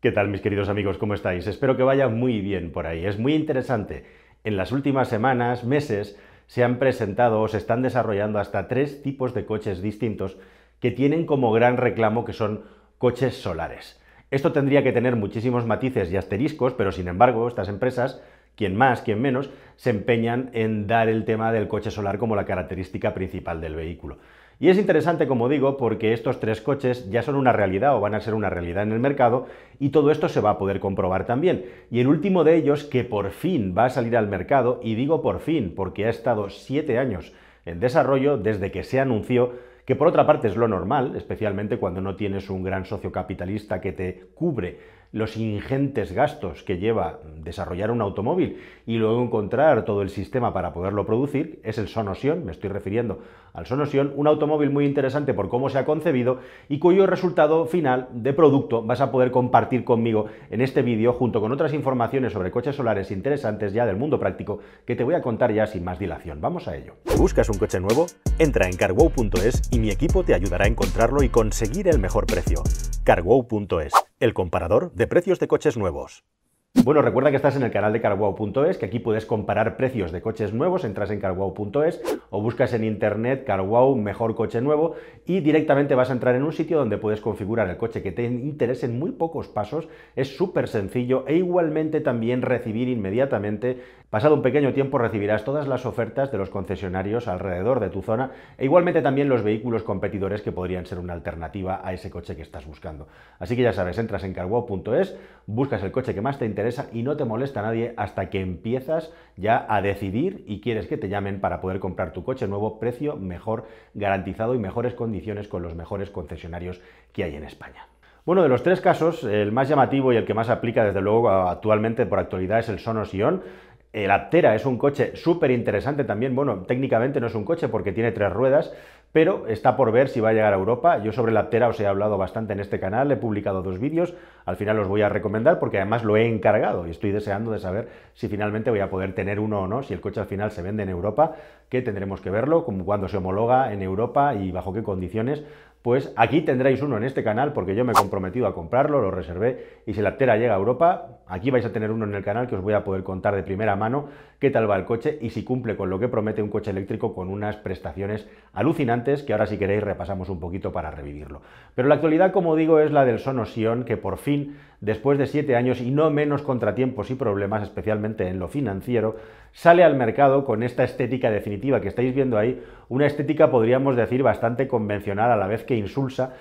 ¿Qué tal, mis queridos amigos? ¿Cómo estáis? Espero que vaya muy bien por ahí. Es muy interesante. En las últimas semanas, meses, se han presentado o se están desarrollando hasta 3 tipos de coches distintos que tienen como gran reclamo que son coches solares. Esto tendría que tener muchísimos matices y asteriscos, pero sin embargo, estas empresas, quien más, quien menos, se empeñan en dar el tema del coche solar como la característica principal del vehículo. Y es interesante, como digo, porque estos 3 coches ya son una realidad o van a ser una realidad en el mercado y todo esto se va a poder comprobar también. Y el último de ellos, que por fin va a salir al mercado, y digo por fin porque ha estado 7 años en desarrollo desde que se anunció, que por otra parte es lo normal, especialmente cuando no tienes un gran socio capitalista que te cubre los ingentes gastos que lleva desarrollar un automóvil y luego encontrar todo el sistema para poderlo producir, es el Sonosion, me estoy refiriendo al Sonosion, un automóvil muy interesante por cómo se ha concebido y cuyo resultado final de producto vas a poder compartir conmigo en este vídeo junto con otras informaciones sobre coches solares interesantes ya del mundo práctico que te voy a contar ya sin más dilación. Vamos a ello. ¿Buscas un coche nuevo? Entra en carwow.es y mi equipo te ayudará a encontrarlo y conseguir el mejor precio. carwow.es, el comparador de precios de coches nuevos. Bueno, recuerda que estás en el canal de carwow.es, que aquí puedes comparar precios de coches nuevos, entras en carwow.es o buscas en internet carwow mejor coche nuevo y directamente vas a entrar en un sitio donde puedes configurar el coche que te interese en muy pocos pasos, es súper sencillo e igualmente también recibir inmediatamente, pasado un pequeño tiempo recibirás todas las ofertas de los concesionarios alrededor de tu zona e igualmente también los vehículos competidores que podrían ser una alternativa a ese coche que estás buscando. Así que ya sabes, entras en carwow.es, buscas el coche que más te interesa y no te molesta nadie hasta que empiezas ya a decidir y quieres que te llamen para poder comprar tu coche nuevo, precio mejor garantizado y mejores condiciones con los mejores concesionarios que hay en España. Bueno, de los 3 casos, el más llamativo y el que más aplica desde luego actualmente por actualidad es el Sonos Ion. El Aptera es un coche súper interesante también, bueno, técnicamente no es un coche porque tiene 3 ruedas, pero está por ver si va a llegar a Europa. Yo sobre el Aptera os he hablado bastante en este canal, he publicado 2 vídeos, al final os voy a recomendar porque además lo he encargado y estoy deseando de saber si finalmente voy a poder tener uno o no, si el coche al final se vende en Europa, que tendremos que verlo, como cuando se homologa en Europa y bajo qué condiciones. Pues aquí tendréis uno en este canal porque yo me he comprometido a comprarlo, lo reservé y si la Aptera llega a Europa, aquí vais a tener uno en el canal que os voy a poder contar de primera mano qué tal va el coche y si cumple con lo que promete un coche eléctrico con unas prestaciones alucinantes que ahora si queréis repasamos un poquito para revivirlo. Pero la actualidad, como digo, es la del Sonos Ion, que por fin, después de 7 años y no menos contratiempos y problemas, especialmente en lo financiero, sale al mercado con esta estética definitiva que estáis viendo ahí, una estética podríamos decir bastante convencional a la vez que insulsa,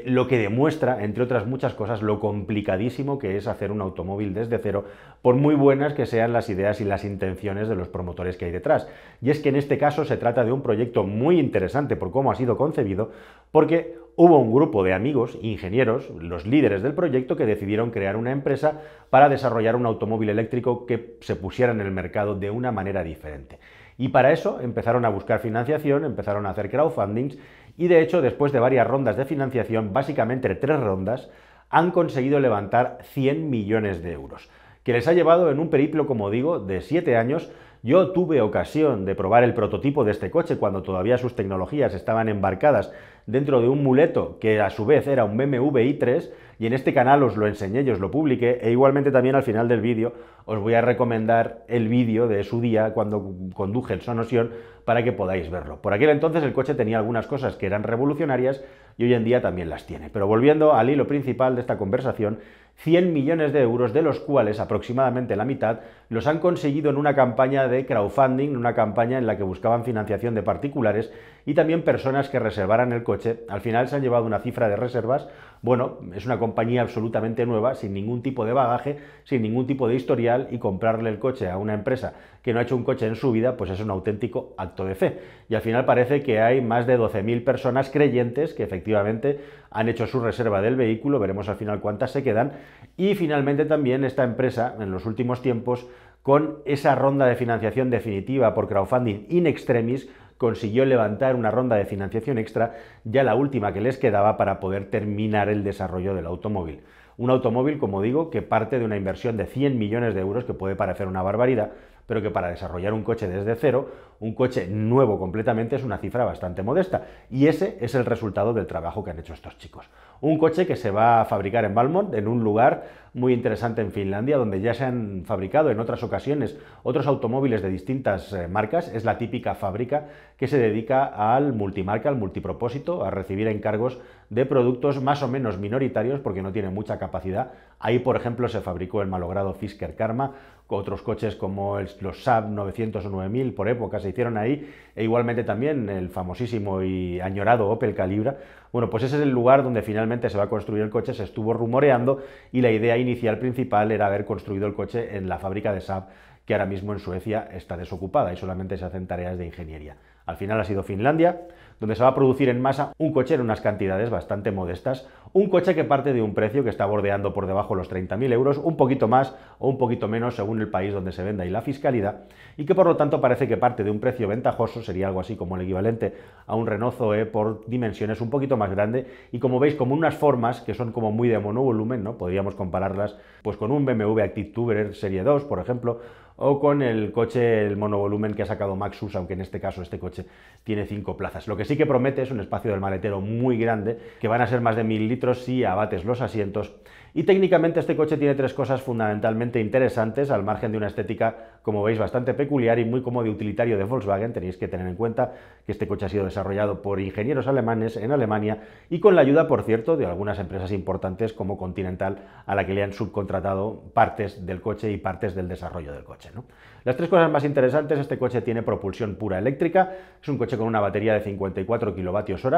lo que demuestra, entre otras muchas cosas, lo complicadísimo que es hacer un automóvil desde cero, por muy buenas que sean las ideas y las intenciones de los promotores que hay detrás. Y es que en este caso se trata de un proyecto muy interesante por cómo ha sido concebido, porque hubo un grupo de amigos, ingenieros, los líderes del proyecto, que decidieron crear una empresa para desarrollar un automóvil eléctrico que se pusiera en el mercado de una manera diferente. Y para eso empezaron a buscar financiación, empezaron a hacer crowdfundings y de hecho después de varias rondas de financiación, básicamente 3 rondas, han conseguido levantar 100 millones de euros, que les ha llevado en un periplo, como digo, de 7 años. Yo tuve ocasión de probar el prototipo de este coche cuando todavía sus tecnologías estaban embarcadas dentro de un muleto que a su vez era un BMW i3 y en este canal os lo enseñé, yo os lo publiqué e igualmente también al final del vídeo os voy a recomendar el vídeo de su día cuando conduje el Sonos Ion para que podáis verlo. Por aquel entonces el coche tenía algunas cosas que eran revolucionarias y hoy en día también las tiene. Pero volviendo al hilo principal de esta conversación, 100 millones de euros, de los cuales aproximadamente la mitad los han conseguido en una campaña de crowdfunding, una campaña en la que buscaban financiación de particulares y también personas que reservaran el coche. Al final se han llevado una cifra de reservas, bueno, es una compañía absolutamente nueva, sin ningún tipo de bagaje, sin ningún tipo de historial, y comprarle el coche a una empresa que no ha hecho un coche en su vida, pues es un auténtico acto de fe. Y al final parece que hay más de 12.000 personas creyentes que efectivamente han hecho su reserva del vehículo, veremos al final cuántas se quedan, y finalmente también esta empresa en los últimos tiempos, con esa ronda de financiación definitiva por crowdfunding in extremis, consiguió levantar una ronda de financiación extra, ya la última que les quedaba para poder terminar el desarrollo del automóvil. Un automóvil, como digo, que parte de una inversión de 100 millones de euros, que puede parecer una barbaridad, pero que para desarrollar un coche desde cero, un coche nuevo completamente, es una cifra bastante modesta. Y ese es el resultado del trabajo que han hecho estos chicos. Un coche que se va a fabricar en Valmont, en un lugar muy interesante en Finlandia, donde ya se han fabricado en otras ocasiones otros automóviles de distintas marcas. Es la típica fábrica que se dedica al multimarca, al multipropósito, a recibir encargos de productos más o menos minoritarios porque no tiene mucha capacidad. Ahí, por ejemplo, se fabricó el malogrado Fisker Karma, otros coches como los Saab 900 o 9000 por época se hicieron ahí, e igualmente también el famosísimo y añorado Opel Calibra. Bueno, pues ese es el lugar donde finalmente se va a construir el coche. Se estuvo rumoreando y la idea inicial principal era haber construido el coche en la fábrica de Saab, que ahora mismo en Suecia está desocupada y solamente se hacen tareas de ingeniería. Al final ha sido Finlandia, donde se va a producir en masa un coche en unas cantidades bastante modestas, un coche que parte de un precio que está bordeando por debajo los 30.000 euros, un poquito más o un poquito menos según el país donde se venda y la fiscalidad, y que por lo tanto parece que parte de un precio ventajoso, sería algo así como el equivalente a un Renault Zoe por dimensiones un poquito más grande, y como veis con unas formas que son como muy de monovolumen, ¿no? Podríamos compararlas pues con un BMW Active Tourer Serie 2, por ejemplo, o con el coche, el monovolumen que ha sacado Maxus, aunque en este caso este coche tiene 5 plazas. Lo que sí que promete es un espacio del maletero muy grande, que van a ser más de 1000 litros si abates los asientos. Y técnicamente este coche tiene 3 cosas fundamentalmente interesantes, al margen de una estética, como veis, bastante peculiar y muy como de utilitario de Volkswagen. Tenéis que tener en cuenta que este coche ha sido desarrollado por ingenieros alemanes en Alemania y con la ayuda, por cierto, de algunas empresas importantes como Continental, a la que le han subcontratado partes del coche y partes del desarrollo del coche, ¿no? Las 3 cosas más interesantes: este coche tiene propulsión pura eléctrica, es un coche con una batería de 54 kWh,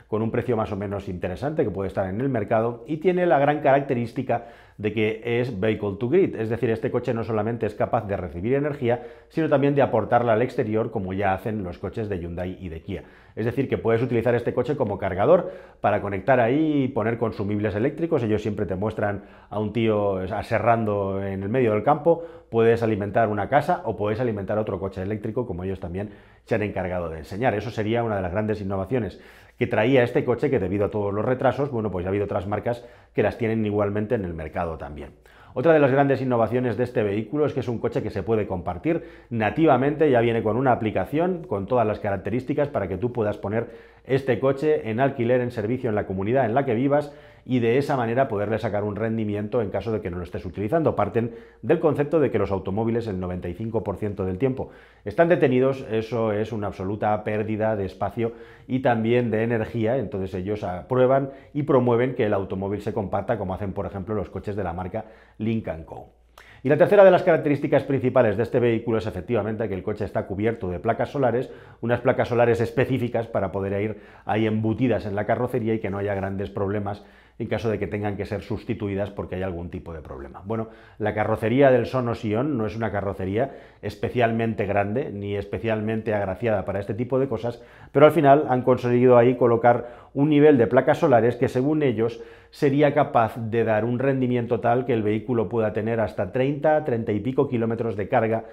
con un precio más o menos interesante que puede estar en el mercado, y tiene la gran característica de que es vehicle to grid, es decir, este coche no solamente es capaz de recibir energía, sino también de aportarla al exterior, como ya hacen los coches de Hyundai y de Kia. Es decir, que puedes utilizar este coche como cargador para conectar ahí y poner consumibles eléctricos. Ellos siempre te muestran a un tío aserrando en el medio del campo. Puedes alimentar una casa o puedes alimentar otro coche eléctrico, como ellos también se han encargado de enseñar. Eso sería una de las grandes innovaciones que traía este coche, que debido a todos los retrasos, bueno, pues ya ha habido otras marcas que las tienen igualmente en el mercado también. Otra de las grandes innovaciones de este vehículo es que es un coche que se puede compartir nativamente, ya viene con una aplicación con todas las características para que tú puedas poner este coche en alquiler, en servicio en la comunidad en la que vivas, y de esa manera poderle sacar un rendimiento en caso de que no lo estés utilizando. Parten del concepto de que los automóviles el 95% del tiempo están detenidos. Eso es una absoluta pérdida de espacio y también de energía. Entonces ellos aprueban y promueven que el automóvil se comparta, como hacen por ejemplo los coches de la marca Lynk & Co. Y la tercera de las características principales de este vehículo es efectivamente que el coche está cubierto de placas solares, unas placas solares específicas para poder ir ahí embutidas en la carrocería y que no haya grandes problemas en caso de que tengan que ser sustituidas porque hay algún tipo de problema. Bueno, la carrocería del Sonos Ion no es una carrocería especialmente grande ni especialmente agraciada para este tipo de cosas, pero al final han conseguido ahí colocar un nivel de placas solares que, según ellos, sería capaz de dar un rendimiento tal que el vehículo pueda tener hasta 30 y pico kilómetros de carga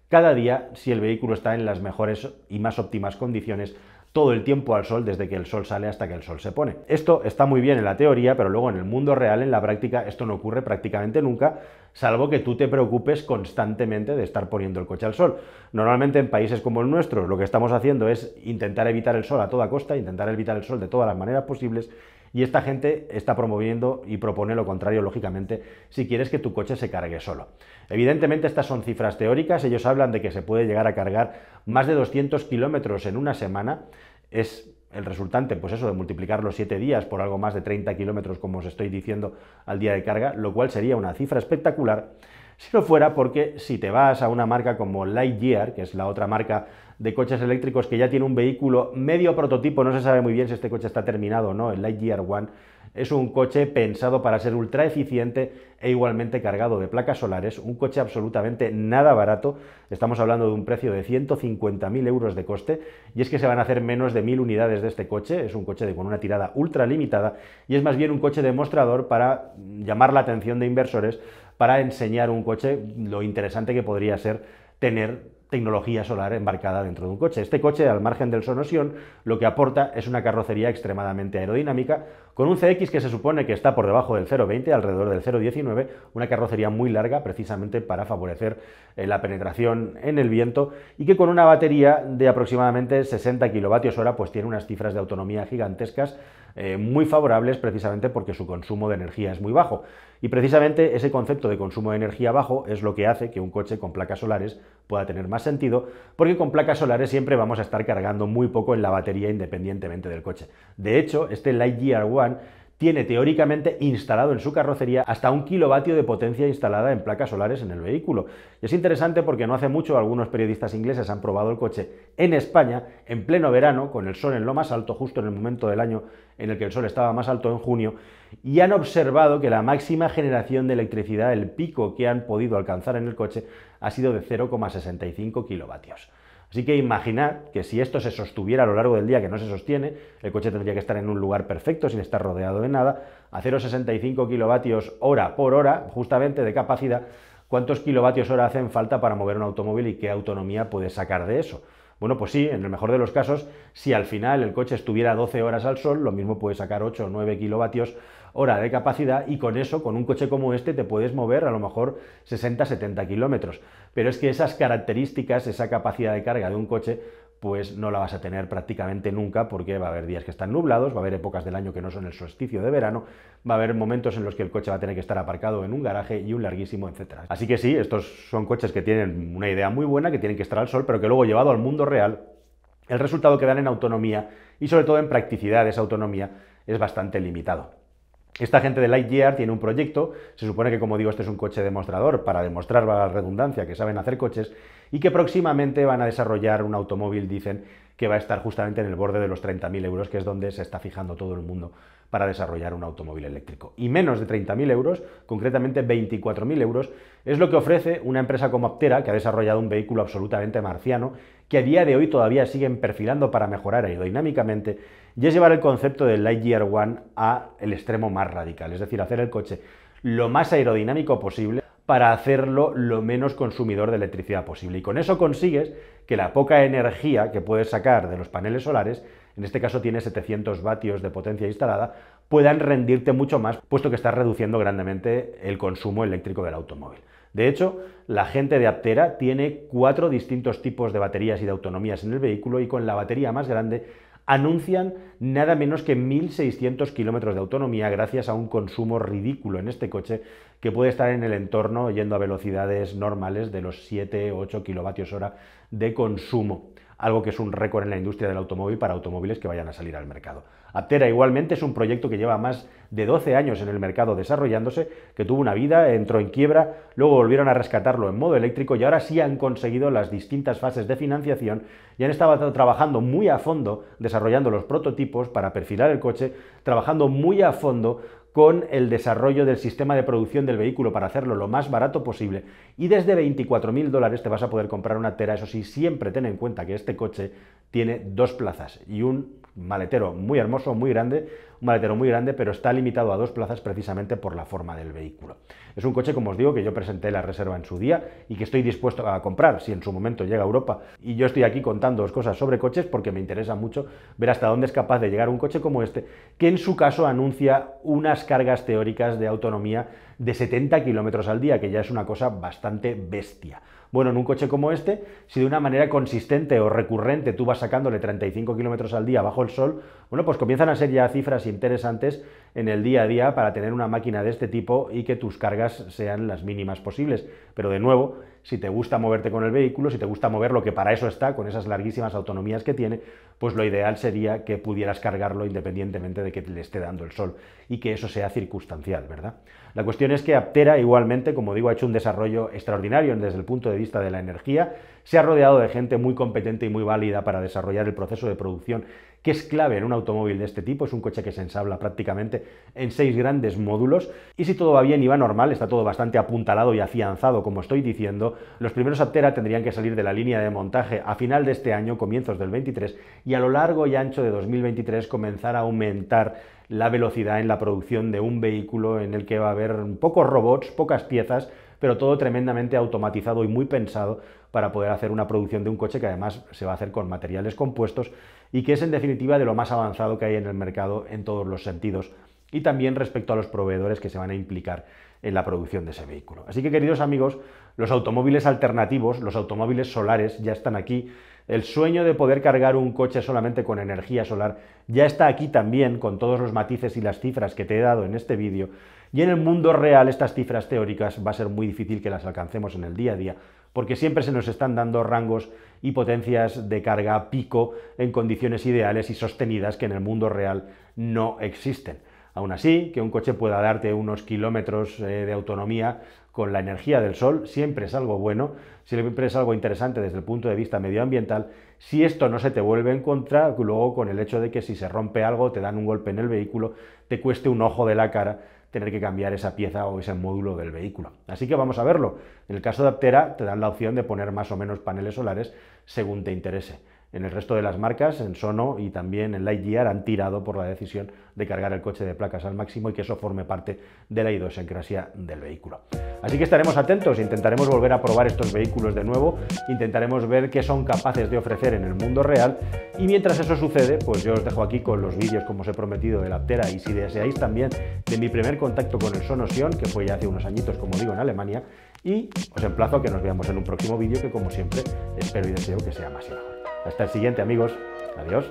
cada día si el vehículo está en las mejores y más óptimas condiciones todo el tiempo al sol, desde que el sol sale hasta que el sol se pone. Esto está muy bien en la teoría, pero luego en el mundo real, en la práctica, esto no ocurre prácticamente nunca, salvo que tú te preocupes constantemente de estar poniendo el coche al sol. Normalmente en países como el nuestro lo que estamos haciendo es intentar evitar el sol a toda costa, intentar evitar el sol de todas las maneras posibles, y esta gente está promoviendo y propone lo contrario, lógicamente, si quieres que tu coche se cargue solo. Evidentemente estas son cifras teóricas. Ellos hablan de que se puede llegar a cargar más de 200 kilómetros en una semana. Es el resultante, pues eso, de multiplicar los 7 días por algo más de 30 kilómetros, como os estoy diciendo, al día de carga, lo cual sería una cifra espectacular, si no fuera porque si te vas a una marca como Lightyear, que es la otra marca de coches eléctricos que ya tiene un vehículo medio prototipo, no se sabe muy bien si este coche está terminado o no, el Lightyear One, es un coche pensado para ser ultra eficiente e igualmente cargado de placas solares, un coche absolutamente nada barato. Estamos hablando de un precio de 150.000 euros de coste, y es que se van a hacer menos de 1000 unidades de este coche. Es un coche con una tirada ultra limitada y es más bien un coche demostrador para llamar la atención de inversores, para enseñar un coche lo interesante que podría ser tener tecnología solar embarcada dentro de un coche. Este coche, al margen del Sonosion, lo que aporta es una carrocería extremadamente aerodinámica, con un CX que se supone que está por debajo del 0,20, alrededor del 0,19, una carrocería muy larga precisamente para favorecer la penetración en el viento, y que con una batería de aproximadamente 60 kWh pues tiene unas cifras de autonomía gigantescas, muy favorables precisamente porque su consumo de energía es muy bajo. Y precisamente ese concepto de consumo de energía bajo es lo que hace que un coche con placas solares pueda tener más sentido, porque con placas solares siempre vamos a estar cargando muy poco en la batería independientemente del coche. De hecho, este Lightyear One tiene teóricamente instalado en su carrocería hasta 1 kilovatio de potencia instalada en placas solares en el vehículo. Y es interesante porque no hace mucho algunos periodistas ingleses han probado el coche en España, en pleno verano, con el sol en lo más alto, justo en el momento del año en el que el sol estaba más alto, en junio, y han observado que la máxima generación de electricidad, el pico que han podido alcanzar en el coche, ha sido de 0,65 kilovatios. Así que imaginad que si esto se sostuviera a lo largo del día, que no se sostiene, el coche tendría que estar en un lugar perfecto, sin estar rodeado de nada, a 0,65 kilovatios hora por hora, justamente de capacidad. ¿Cuántos kilovatios hora hacen falta para mover un automóvil y qué autonomía puedes sacar de eso? Bueno, pues sí, en el mejor de los casos, si al final el coche estuviera 12 horas al sol, lo mismo puede sacar 8 o 9 kilovatios hora de capacidad, y con eso, con un coche como este, te puedes mover a lo mejor 60-70 kilómetros. Pero es que esas características, esa capacidad de carga de un coche, pues no la vas a tener prácticamente nunca, porque va a haber días que están nublados, va a haber épocas del año que no son el solsticio de verano, va a haber momentos en los que el coche va a tener que estar aparcado en un garaje y un larguísimo, etcétera. Así que sí, estos son coches que tienen una idea muy buena, que tienen que estar al sol, pero que luego, llevado al mundo real, el resultado que dan en autonomía y sobre todo en practicidad de esa autonomía es bastante limitado. Esta gente de Lightyear tiene un proyecto, se supone que, como digo, este es un coche demostrador para demostrar la redundancia que saben hacer coches, y que próximamente van a desarrollar un automóvil, dicen, que va a estar justamente en el borde de los 30.000 euros, que es donde se está fijando todo el mundo para desarrollar un automóvil eléctrico. Y menos de 30.000 euros, concretamente 24.000 euros, es lo que ofrece una empresa como Aptera, que ha desarrollado un vehículo absolutamente marciano, que a día de hoy todavía siguen perfilando para mejorar aerodinámicamente, y es llevar el concepto del Lightyear One a el extremo más radical, es decir, hacer el coche lo más aerodinámico posible para hacerlo lo menos consumidor de electricidad posible. Y con eso consigues que la poca energía que puedes sacar de los paneles solares, en este caso tiene 700 vatios de potencia instalada, puedan rendirte mucho más, puesto que estás reduciendo grandemente el consumo eléctrico del automóvil. De hecho, la gente de Aptera tiene 4 distintos tipos de baterías y de autonomías en el vehículo, y con la batería más grande anuncian nada menos que 1.600 kilómetros de autonomía, gracias a un consumo ridículo en este coche que puede estar en el entorno, yendo a velocidades normales, de los 7-8 kilovatios hora de consumo, algo que es un récord en la industria del automóvil para automóviles que vayan a salir al mercado. Aptera igualmente es un proyecto que lleva más de 12 años en el mercado desarrollándose, que tuvo una vida, entró en quiebra, luego volvieron a rescatarlo en modo eléctrico, y ahora sí han conseguido las distintas fases de financiación y han estado trabajando muy a fondo desarrollando los prototipos para perfilar el coche, trabajando muy a fondo con el desarrollo del sistema de producción del vehículo para hacerlo lo más barato posible, y desde 24.000 dólares te vas a poder comprar una Aptera. Eso sí, siempre ten en cuenta que este coche tiene 2 plazas y un maletero muy hermoso, muy grande, un maletero muy grande, pero está limitado a 2 plazas precisamente por la forma del vehículo. Es un coche, como os digo, que yo presenté la reserva en su día y que estoy dispuesto a comprar si en su momento llega a Europa. Y yo estoy aquí contándoos cosas sobre coches porque me interesa mucho ver hasta dónde es capaz de llegar un coche como este, que en su caso anuncia unas cargas teóricas de autonomía de 70 kilómetros al día, que ya es una cosa bastante bestia. Bueno, en un coche como este, si de una manera consistente o recurrente tú vas sacándole 35 kilómetros al día bajo el sol, bueno, pues comienzan a ser ya cifras interesantes en el día a día para tener una máquina de este tipo y que tus cargas sean las mínimas posibles. Pero de nuevo, si te gusta moverte con el vehículo, si te gusta moverlo, que para eso está, con esas larguísimas autonomías que tiene, pues lo ideal sería que pudieras cargarlo independientemente de que le esté dando el sol y que eso sea circunstancial, ¿verdad? La cuestión es que Aptera igualmente, como digo, ha hecho un desarrollo extraordinario desde el punto de vista de la energía, se ha rodeado de gente muy competente y muy válida para desarrollar el proceso de producción, que es clave en un automóvil de este tipo. Es un coche que se ensambla prácticamente en 6 grandes módulos, y si todo va bien y va normal, está todo bastante apuntalado y afianzado, como estoy diciendo, los primeros Aptera tendrían que salir de la línea de montaje a final de este año, comienzos del 23, y a lo largo y ancho de 2023 comenzar a aumentar la velocidad en la producción de un vehículo en el que va a haber pocos robots, pocas piezas, pero todo tremendamente automatizado y muy pensado para poder hacer una producción de un coche que además se va a hacer con materiales compuestos y que es en definitiva de lo más avanzado que hay en el mercado en todos los sentidos, y también respecto a los proveedores que se van a implicar en la producción de ese vehículo. Así que, queridos amigos, los automóviles alternativos, los automóviles solares ya están aquí. El sueño de poder cargar un coche solamente con energía solar ya está aquí también, con todos los matices y las cifras que te he dado en este vídeo. Y en el mundo real estas cifras teóricas va a ser muy difícil que las alcancemos en el día a día, porque siempre se nos están dando rangos y potencias de carga pico en condiciones ideales y sostenidas que en el mundo real no existen. Aún así, que un coche pueda darte unos kilómetros de autonomía con la energía del sol siempre es algo bueno, siempre es algo interesante desde el punto de vista medioambiental, si esto no se te vuelve en contra luego con el hecho de que si se rompe algo, te dan un golpe en el vehículo, te cueste un ojo de la cara tener que cambiar esa pieza o ese módulo del vehículo. Así que vamos a verlo. En el caso de Aptera te dan la opción de poner más o menos paneles solares según te interese. En el resto de las marcas, en Sono y también en Lightyear, han tirado por la decisión de cargar el coche de placas al máximo y que eso forme parte de la idiosincrasia del vehículo. Así que estaremos atentos, intentaremos volver a probar estos vehículos de nuevo, intentaremos ver qué son capaces de ofrecer en el mundo real, y mientras eso sucede, pues yo os dejo aquí con los vídeos, como os he prometido, del Aptera, y si deseáis también de mi primer contacto con el Sonos Sion, que fue ya hace unos añitos, como digo, en Alemania, y os emplazo a que nos veamos en un próximo vídeo que, como siempre, espero y deseo que sea más y mejor. Hasta el siguiente, amigos. Adiós.